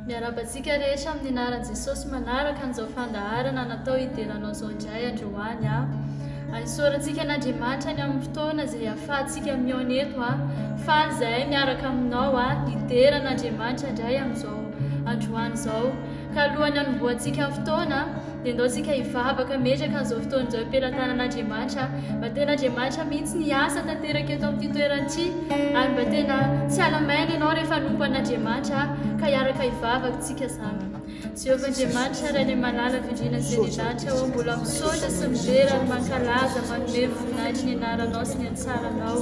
miarabantsika rehetra amin'ny anaran'i Jesosy manaraka an'izao fandaharana natao hideranao izao indray androany isaorantsika n'Andriamanitra ny amin'ny fotoana izay ahafahantsika mihaona eto fa izahay miaraka aminao hideran'Andriamanitra indray amin'izao androany izao ka alohany hanomboantsika amin'ny fotoana dia ndaontsika hivavaka metraka an'izao fotoana izao ampelantanan'Andriamanitra mba tena Andriamanitra mihitsy ny asa tanteraka eto amin'ity toerana-ity ary mba tena tsy alamaina ianao rehefa nompo an'Andriamanitra ka hiaraka hivavaka tsika izany. Jehovah Andriamanitra ray ny malala vidrina izay ny lanitra ao mbola misaotra sy midera ary mankalaza manome voninahitra ny anaranao sy ny antsaranao.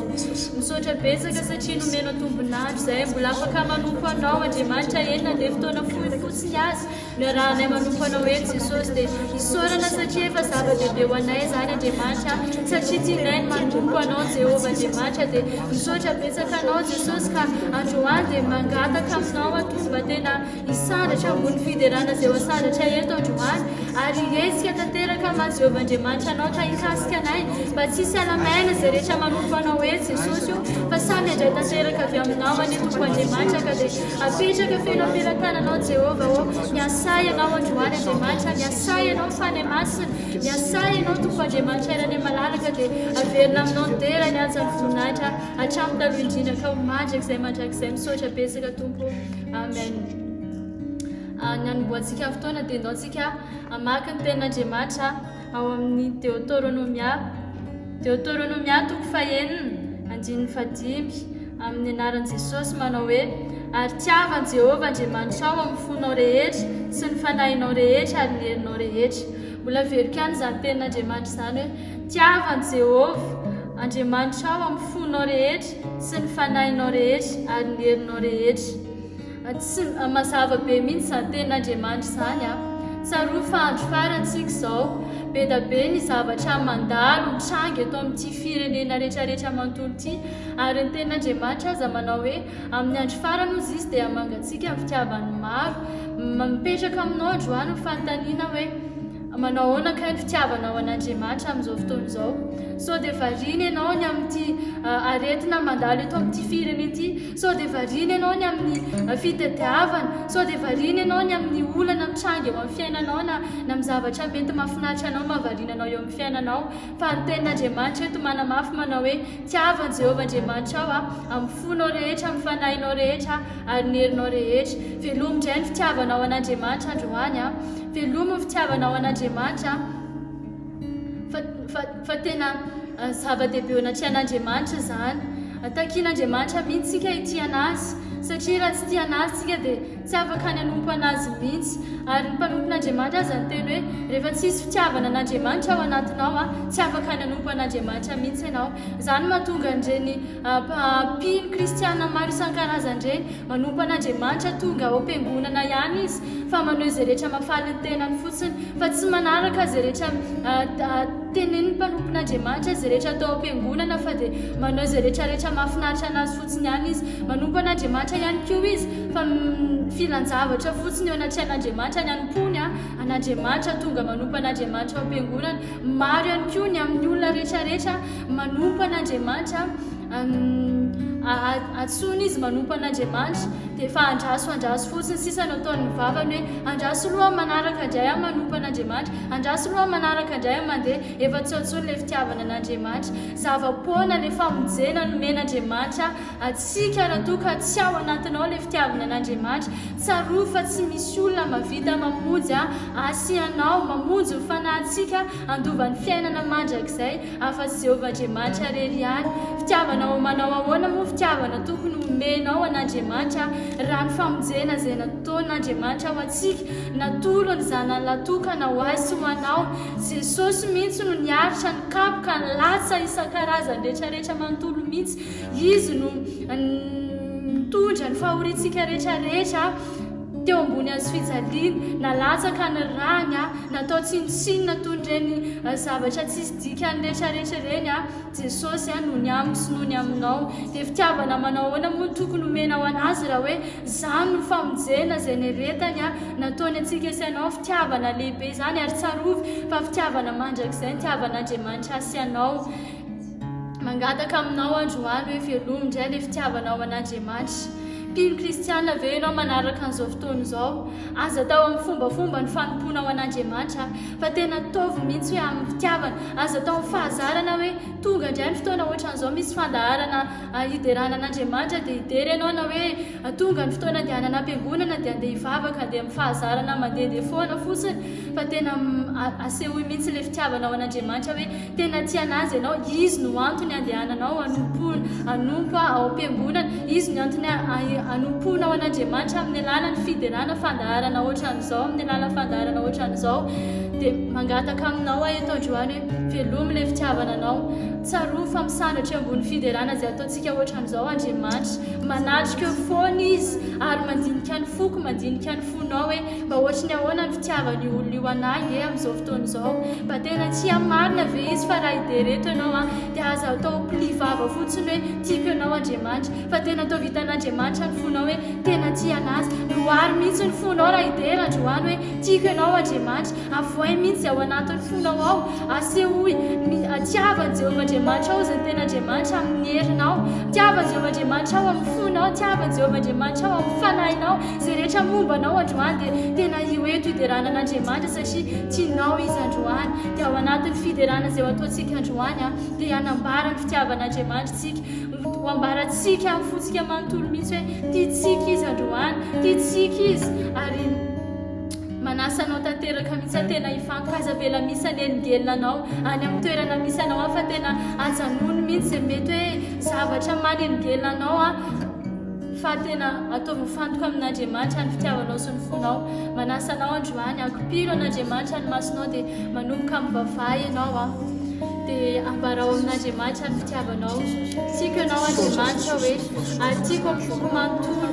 Misaotra betsaka satria nomenao tombonandro izay mbola afaka manompo anao Andriamanitra eny na dia fotoana fohy fotsiny azy no arahanay manompo anao eto Jesosy dia hisaorana satria efa zava-dehibe ho anay izany Andriamanitra satria tsy ilainy manompo anao Jehovah Andriamanitra dia misaotra betsaka anao Jesosy ka androany dia mangataka aminao mba tena hisandratra ambony fiderana izay ho asandratra eto androany ary hezika tanteraka ma Jehovah Andriamanitra anao ka hikasika anay mba tsisy alamaina izay rehetra manompo anao eto Jesosy io fa samy handray tanteraka avy aminao any tompo Andriamanitra ka dia apetraka feno ampelantananao Jehovah miasay ianao androany Andriamanitra miasay ianao fany masina miasay ianao tompo Andriamanitra irany malalaka dia averina aminao ny dera ny asa voninahitra hatramin'ny taloha indrindra ka ho mandrakizay mandrakizay misaotra betsaka tompo amen. Ny hanomboantsika fotoana dia ndaontsika hamaky ny tenin'Andriamanitra ao amin'ny Deutéronomia toko fahenina andininy fadimy amin'ny anaran'i Jesosy manao hoe ary tiavan Jehovah Andriamanitrao amin'ny fonao rehetra sy ny fanahinao rehetra ary ny herinao rehetra. Mbola veriko ihany izany tenin'Andriamanitra izany hoe tiavan Jehovah Andriamanitrao amin'ny fonao rehetra sy ny fanahinao rehetra ary ny herinao rehetra. Tsy mazava be mihitsy izany tenin'Andriamanitra izany tsaroa fa andro farantsika izao be da be ny zavatra mandalo mitrangy eto amin'ity firenena rehetrarehetra manontolo ity ary ny tenin'Andriamanitra aza manao hoe amin'ny andro farany ozy izy dia hamangatsika amin'ny fitiavany maro mipetraka aminao androany ny fanontaniana hoe manao ahoana ka ny fitiavanao an'Andriamanitra amin'izao fotoana izao sao dia variana ianao ny amin'ity aretina mandalo eto amin'ity firenena ity sao dia variana ianao ny amin'ny fitadiavana sao dia variana ianao ny amin'ny olana mitrangy eo amin'ny fiainanao na amin'ny zavatra mety mahafinaritra anao mahavariana anao eo amin'ny fiainanao fa ny tenin'Andriamanitra eto manamafy manao hoe tiavan Jehovah Andriamanitra ao amin'ny fonao rehetra amin'ny fanahinao rehetra ary ny herinao rehetra velomo indray ny fitiavanao an'Andriamanitra androany velomo ny fitiavanao an'Andriamanitra fa tena zava-dehibe ao anaty an'Andriamanitra izany takian'Andriamanitra mihitsy tsika ity anazy satria raha tsy tia anazy tsika dia tsy afaka ny hanompo anazy mihitsy ary ny mpanompon'Andriamanitra aza ny teny hoe rehefa tsisy fitiavana an'Andriamanitra ao anatinao tsy afaka ny hanompo an'Andriamanitra mihitsy ianao izany mahatonga an'ireny mpino kristiana maro isan-karazany ireny manompo an'Andriamanitra tonga ao am-piangonana ihany izy fa manao izay rehetra mahafaly ny tenany fotsiny fa tsy manaraka izay rehetra tenen'ny mpanompon'Andriamanitra izay rehetra atao am-piangonana fa dia manao izay rehetrarehetra mahafinaritra anazy fotsiny ihany izy manompo an'Andriamanitra ihany koa izy fa filan-javatra fotsiny eo anaty an'Andriamanitra ny anompony an'Andriamanitra tonga manompo an'Andriamanitra ao am-piangonana maro ihany koa ny amin'ny olona rehetrarehetra manompo an'Andriamanitra atsony izy manompo an'Andriamanitra dia efa andraso fotsiny sisa no ataony mivavany hoe andraso aloha manaraka indray manompo an'Andriamanitra andraso aloha manaraka indray mandeha efa tsy atsony ilay fitiavana an'Andriamanitra zava-poana ilay famonjena nomen'Andriamanitra atsika raha toa ka tsy ao anatinao ilay fitiavana an'Andriamanitra tsaroa fa tsy misy olona mavita mamonjy asianao mamonjy ny fanahintsika andovan'ny fiainana mandrakizay afa-tsy Jehovah Andriamanitra rery ihany fitiavanao manao ahoana moa fitiavana tokony homenao an'Andriamanitra raha ny famonjena izay nataon'Andriamanitra ho atsika natolony zanany latokana ho azy sy ho anao Jesosy mihitsy no niaritra ny kapoka ny latsa isan-karazany rehetrarehetra manontolo mihitsy izy no mitondra ny fahoriantsika rehetrarehetra teo ambony azy fijaliana nalatsaka ny rany natao tsinotsinona toy ireny zavatra tsisy dikany rehetrarehetra ireny Jesosy noho ny amiko sy noho ny aminao dia fitiavana manao ahoana moa tokony homenao anazy raha hoe izany no famonjena izay neretany nataony antsika sy anao fitiavana lehibe izany ary tsarovy fa fitiavana mandrakizay ny tiavan'Andriamanitra sy anao mangataka aminao androany hoe velomo indray ilay fitiavanao an'Andriamanitra mpino kristiana ve ianao manaraka an'izao fotoana izao aza atao amin'ny fombafomba ny fanompona ao an'Andriamanitra fa tena taovy mihitsy hoe amin'ny fitiavana aza atao amin'ny fahazarana hoe tonga indray ny fotoana ohatran'izao misy fandaharana hiderana an'Andriamanitra dia hidery ianao na hoe tonga ny fotoana dia hanana am-piangonana dia andeha hivavaka dia amin'ny fahazarana mandehandeha foana fotsiny fa tena asehoy mihitsy ilay fitiavana ao an'Andriamanitra hoe tena tianazy ianao izy no antony andehananao anompo ao am-piangonana izy no antony anompona ao an'Andriamanitra amin'ny alalany fiderana fandaharana ohatran'izao amin'ny alalany fandaharana ohatran'izao dia mangataka aminao eto androany hoe velomy ilay fitiavana anao tsaroa fa misandratra ambony fiderana izay ataontsika ohatran'izao Andriamanitra manatrika eo foana izy ary mandinika ny foko mandinika ny fonao hoe mba ohatrany ahoana ny fitiavany olona io anahy amin'izao fotoana izao mba tena tsy hamarina ve izy fa raha hidereto ianao dia aza atao mpilivava fotsiny hoe tiako ianao Andriamanitra fa tena atao vitan'Andriamanitra ny fonao hoe tena tianazy loary mihitsy ny fonao raha hidera androany hoe tiako ianao Andriamanitra avoay mihitsy ao anatin'ny fonao ao asehoy tiavany Jehovah Andriamanitra ao izay tena Andriamanitra amin'ny herinao tiavany Jehovah Andriamanitra ao amin'ny fonao tiavany Jehovah Andriamanitra ao amin'ny fanahinao izay rehetra mombanao androany dia tena io eto hiderana an'Andriamanitra satria tianao izy androany dia ao anatin'ny fiderana izay ataontsika androany dia hanambara ny fitiavan'Andriamanitra tsika ho ambarantsika amin'ny fotsika manontolo mihitsy hoe tiatsika izy androany tiatsika izy ary manasanao tanteraka mihitsy tena hifankaza vela misy anelingelinanao any amin'ny toerana misy anao fa tena ajanony mihitsy mety hoe zavatra manelingelinanao fa tena ataovy mifantoka amin'Andriamanitra ny fitiavanao sy ny fonao manasanao androany akopiro an'Andriamanitra ny masonao dia manomboka mivavaha ianao dia ambarao amin'Andriamanitra ny fitiavanao tiako ianao Andriamanitra hoe ary tiako amin'ny foko manontolo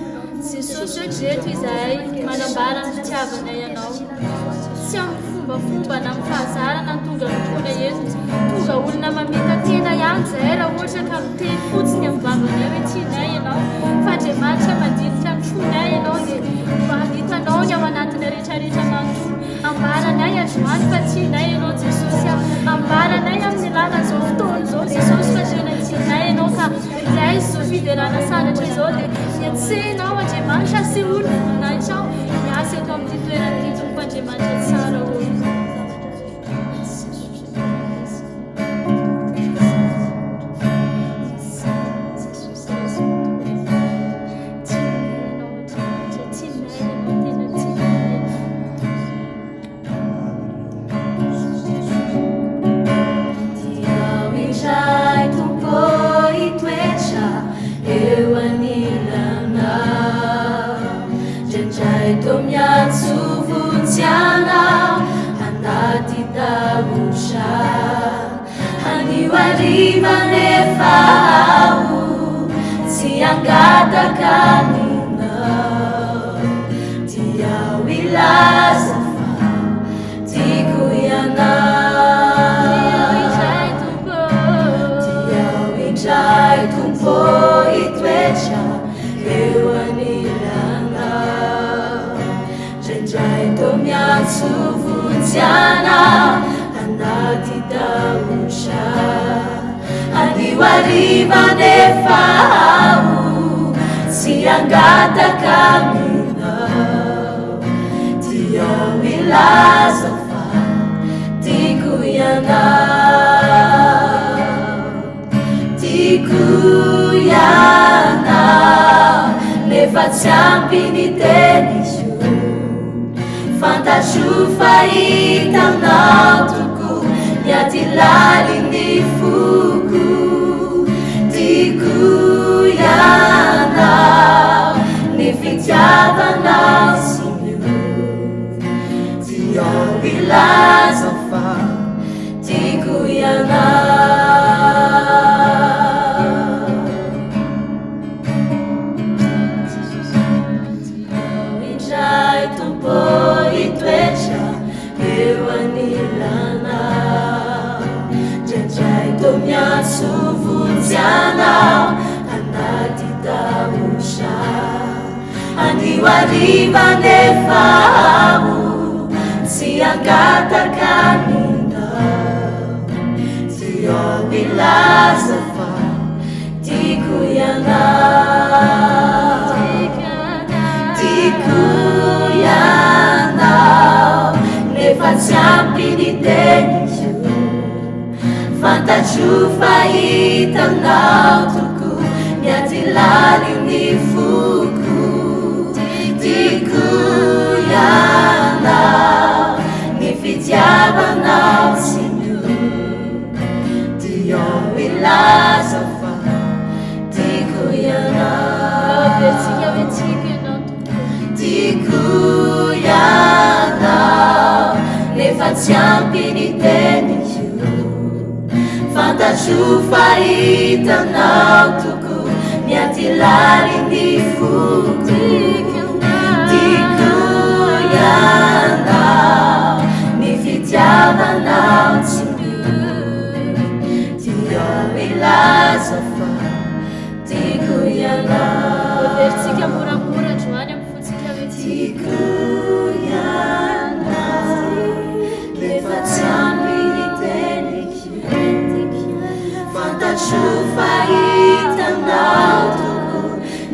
Jesosy hoe jeto izahay manambara ny fitiavana ianao tsy amin'ny fombafomba na amin'ny fahazarana ny tonga mitona eto tonga olona mamita tena ihany izay raha ohatra ka miteny fotsiny amin'ny vavany hoe tianay ianao fa Andriamanitra mandinika ny fonay ianao dia mba hitanao ny ao anatina rehetrarehetra manontolo ambaranay androany fa tianay ianao Jesosy ambaranay amin'ny lalan'izao fotoana izao Jesosy fa tena tianay ianao ka ilay izao fiderana sanatra izao dia miantsenao Andriamanitra sy olo voninahitra miasa eto amin'ny toerana titompo Andriamanitra tsara olo hariva nefa AHO tsy angatakanina dia ilaza fa tiako ianao dia indray tompo hitoetra eo anilana indraindray tô miantso vonjana anaty taosha anio hariva nefa AHO tsy angatakanina dia milaza fa tiako ianao tiako ianao nefa tsy ampy ny teny izy fantatro fahitanao toko niaty lalin'ny foko tiako ianao ny fitiavanao sy io dia milaza fa tiako ianao indray tompo hitoetra eo anilana indraindray tô miantso vonjyanao anaty taosha anio hariva nefa AHO tsy angatakanina dia milaza fa tiako ianao tsy ampiny tenyko fantatro fahitanao toko miady laliny foko tiako ianao ny fitiavanao tsy mio tiao milaza fa tiako ianao tiako ianao nefa tsy ampiny tenyko fantatro fahitanao toko miady laliny foko tiako ianao ny fitiavanao tsy mio tiao milaza fa tiako ianao Vertsika moramora Joany amin'ny fotsika tiako ianao nefa tsy ampiny tenyko fantatro fahitanao toko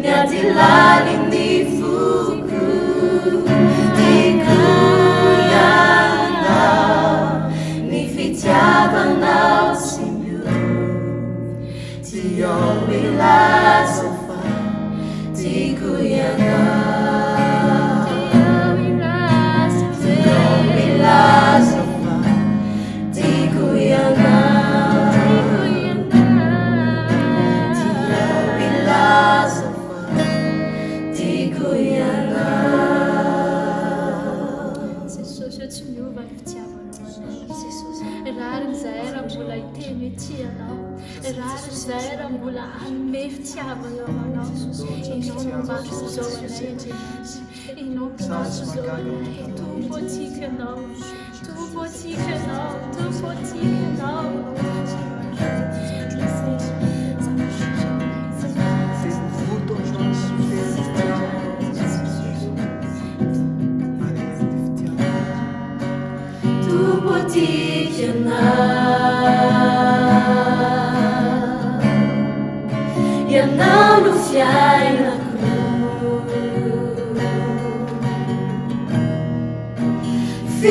miady laliny foko tiako ianao ny fitiavanao tsy mio tiao milaza fa tiako ianao tiao milaza fa tiako ianao tiao milaza fa tiako ianao Jesosy io tsy miova ny fitiavanao anao Jesosy rariny zahay raha mbola hiteny tianao rariny zahay raha mbola hanome fitiavanao anao ianao mamatotra zao anay ianao mpitantso zao anay tombo tikanao tombo tikanao tombo tikanao tombo tikanao ianao no fiainako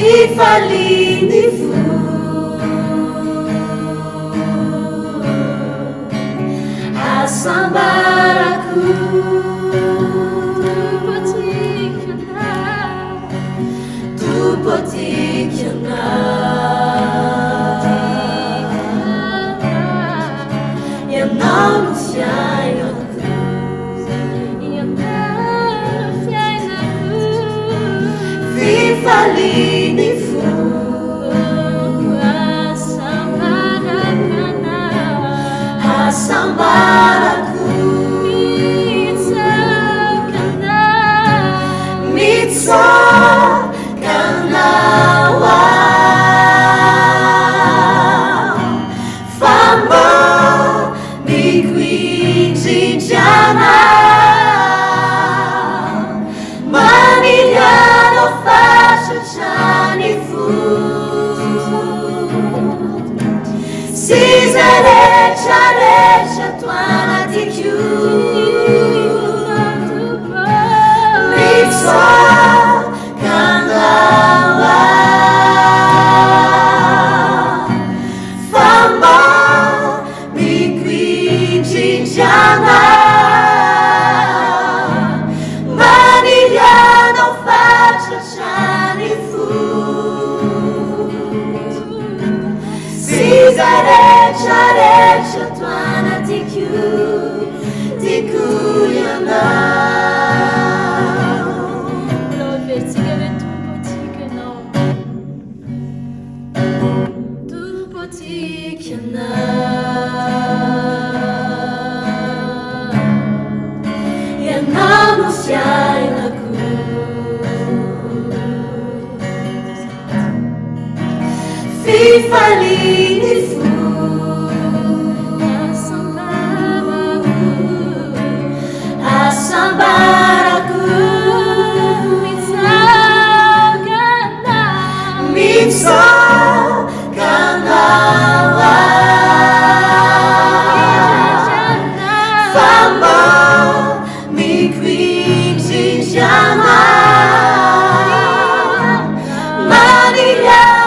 fifaliny fo asambarako tombo tikanao ianao no fiainako fifaliny fo asambarako mitsakanao famba mikuindrindrana manilianao fatratrany fo siza retraretra toanatiko mitsakanao famba mikuindrindrana manilianao fatratrany fo siza retraretra toanatiko tiako ianao vertsika hoe tombo tikanao ianao no fiainako fifaliny fo asambarako mitsakanao famba mikuindrindrana manilianao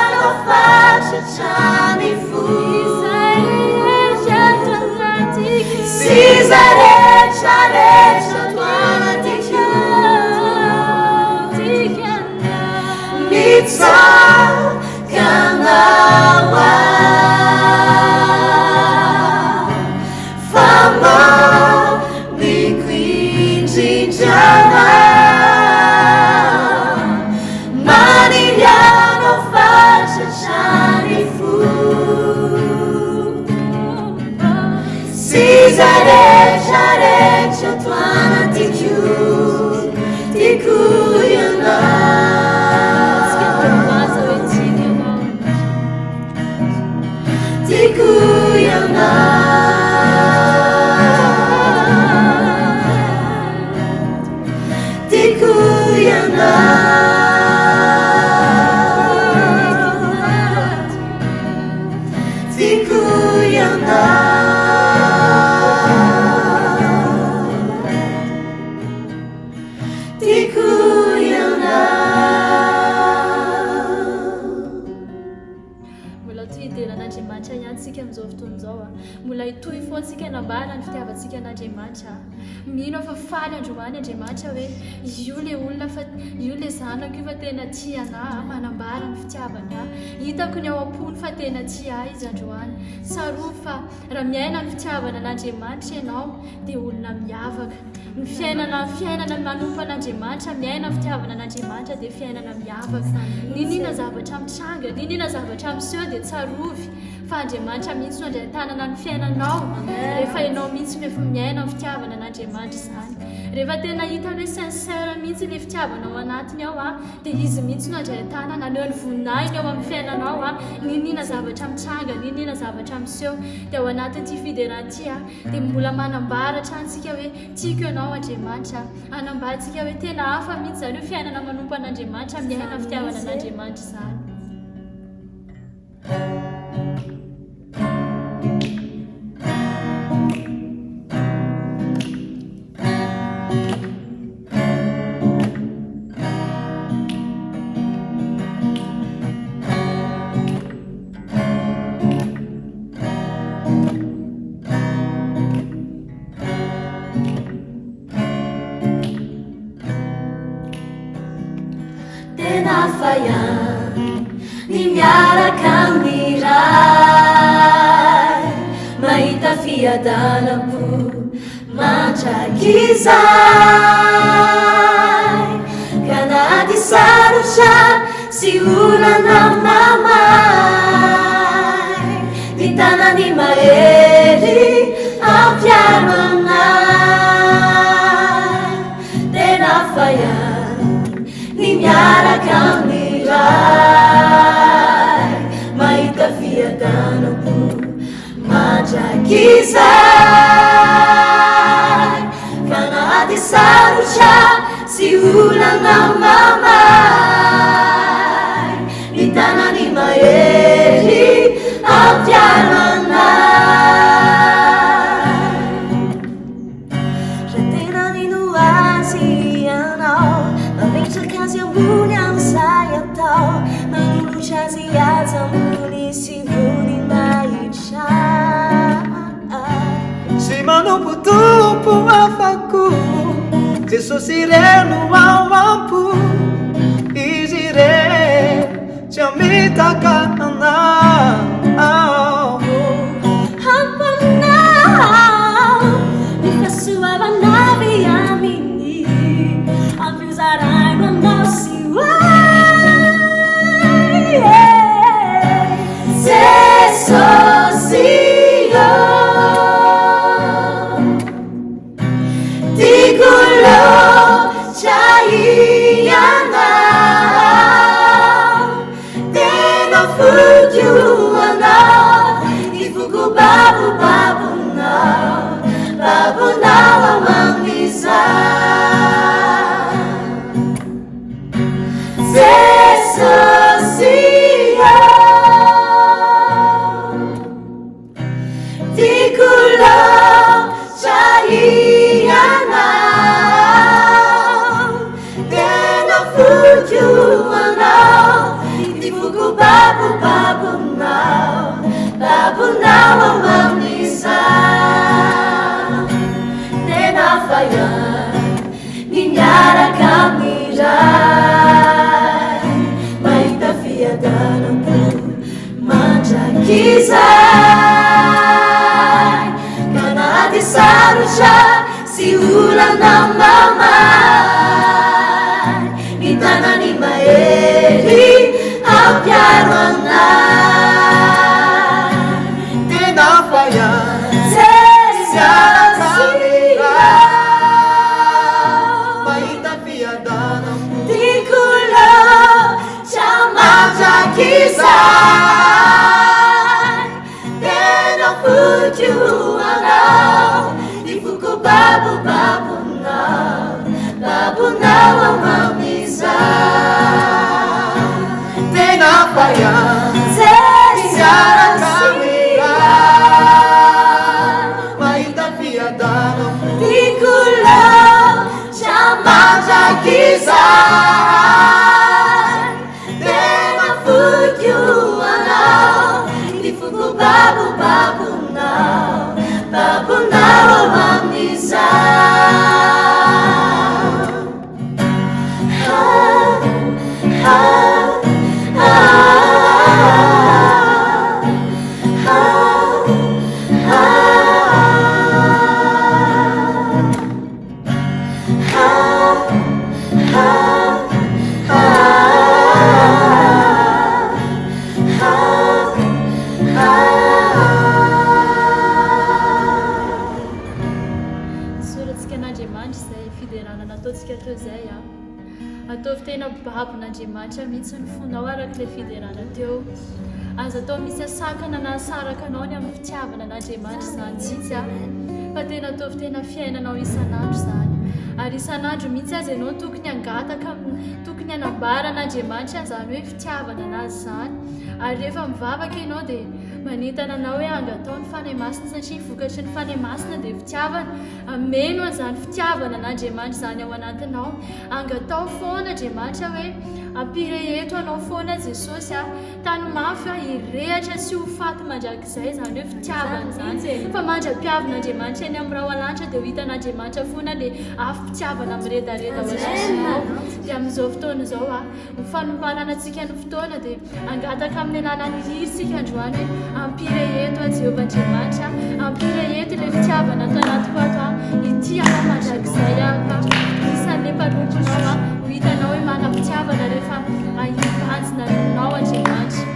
antsika anambara ny fitiavantsika an'Andriamanitra. Mino fa faly androany Andriamanitra hoe io le olona fa io le zanako io fa tena tia anahy, manambara ny fitiavana. Hitako ny ao am-pony fa tena tia ahy izy androany. Tsaroa fa raha miaina ny fitiavana an'Andriamanitra ianao dia olona miavaka. Ny fiainana manompo an'Andriamanitra, miaina fitiavana an'Andriamanitra dia fiainana miavaka. Ninina zavatra mitranga, ninina zavatra miseho dia tsarovy fa Andriamanitra mihitsy no andray tanana ny fiainanao rehefa ianao mihitsy rehefa miaina ny fitiavana an'Andriamanitra izany. Rehefa tena hita hoe sincère mihitsy ilay fitiavanao anatiny ao dia izy mihitsy no andray tanana aleo ny voninahiny ao amin'ny fiainanao ninina zavatra mitranga, ninina zavatra miseho dia ao anatin'ity fideranty dia mbola manambaratra antsika hoe tiako ianao Andriamanitra, anambarantsika hoe tena hafa mihitsy zany hoe fiainana manompo an'Andriamanitra, miaina fitiavana an'Andriamanitra izany. Ni miaraka miray mahita fiadanako mandrakizay kanady sarotra sy olana mamay ny tanany mahery ampiaro anay tena fahany ny miaraka miray mahita fiadanako mandrakizay kanady sarotra sy olana mamay ny tanany mahery ampiaro anay raha tena nino azy ianao mametraka azy ambony am'izay atao manolotra azy azy ambony sy voninahitra sy manompotompo afako Jesosy ireno ao ampo izy ireny tsy amitaka anao ampanao ny fahasoavanavy aminy ampiozaraino anao sy hoay Jesosy babunao amamisa Jesosio tikulo chaianao tena fujuanao tifuku babunao amamisa ni miaraka miray mahita fiadanako mandrakizay kanady sarotra sy olana mamay ny tanany mahery ampiaro anay tena fahany Kisay, tena fujuanao, ifuko babunao amamisa. Tena fahany siaraka mahita fiadanako tikulo chamaja kisay. Fujuana babon'Andriamanitra mihitsy ny fonao arak'ilay fiderana teo. Aza atao misy asakana na asaraka anao ny amin'ny fitiavana an'Andriamanitra izany tsitsy a, fa tena ataovy tena fiainanao isan'andro izany. Ary isan'andro mihitsy aza ianao tokony hangataka, tokony hanambara an'Andriamanitra izany hoe fitiavana anazy izany. Ary rehefa mivavaka ianao dia manentana anao hoe angatao ny fanahy masina, satria vokatry ny fanahy masina dia fitiavana. Ameno an'izany fitiavana an'Andriamanitra izany ao anatinao. Angatao foana Andriamanitra hoe ampire eto anao foana Jesosy a, tany mafy a, hirehatra sy ho faty mandrakizay izany hoe fitiavana izany. Fa mandra-piavin'Andriamanitra eny amin'ny rahalanitra dia ho hitan'Andriamanitra foana ilay afo fitiavana miredareda ao asasinao. Dia amin'izao fotoana izao a, ho fanompanana antsika ny fotoana dia angataka amin'ny alalan'ny hira isika androany hoe ampire eto a Jehovah Andriamanitra, ampire eto ilay fitiavana atao anatiko ato a, ity anao mandrakizay a, isan'ilay mpanomponao a, ho hitanao hoe manam-pitiavana rehefa ahibanjina nao Andriamanitra.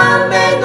Amen,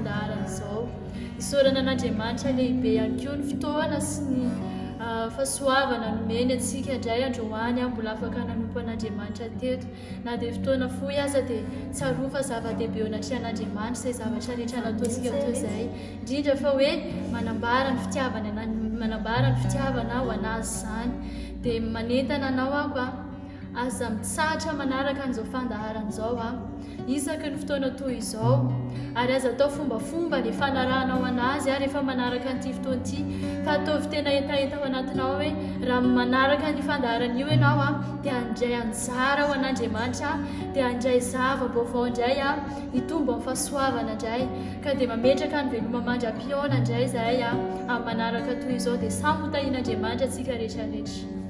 fandaharana izao. Isaorana an'Andriamanitra lehibe ihany koa ny fotoana sy ny fahasoavana nomeny antsika indray androany mbola afaka nanompo an'Andriamanitra teto na dia fotoana fohy aza dia tsarofa zava-dehibe eo anatria an'Andriamanitra izay zavatra rehetra nataontsika toy izay, indrindra fa hoe manambara ny fitiavana ho anazy izany. Dia manentana anao ako aza mitsahatra manaraka an'izao fandaharana izao isaky ny fotoana toy izao, ary aza atao fombafomba le fanarahanao anazy rehefa manaraka an'ity fotoana ity, fa ataovy tena etaeta ao anatinao hoe raha manaraka ny fandaharana io ianao dia handray anjara ho an'Andriamanitra, dia handray zava-baovao indray hitombo amin'ny fahasoavana indray, ka dia mametraka ny veloma mandra-pioana indray izahay amin'ny manaraka toy izao, dia samy ho tahian'Andriamanitra antsika rehetrarehetra.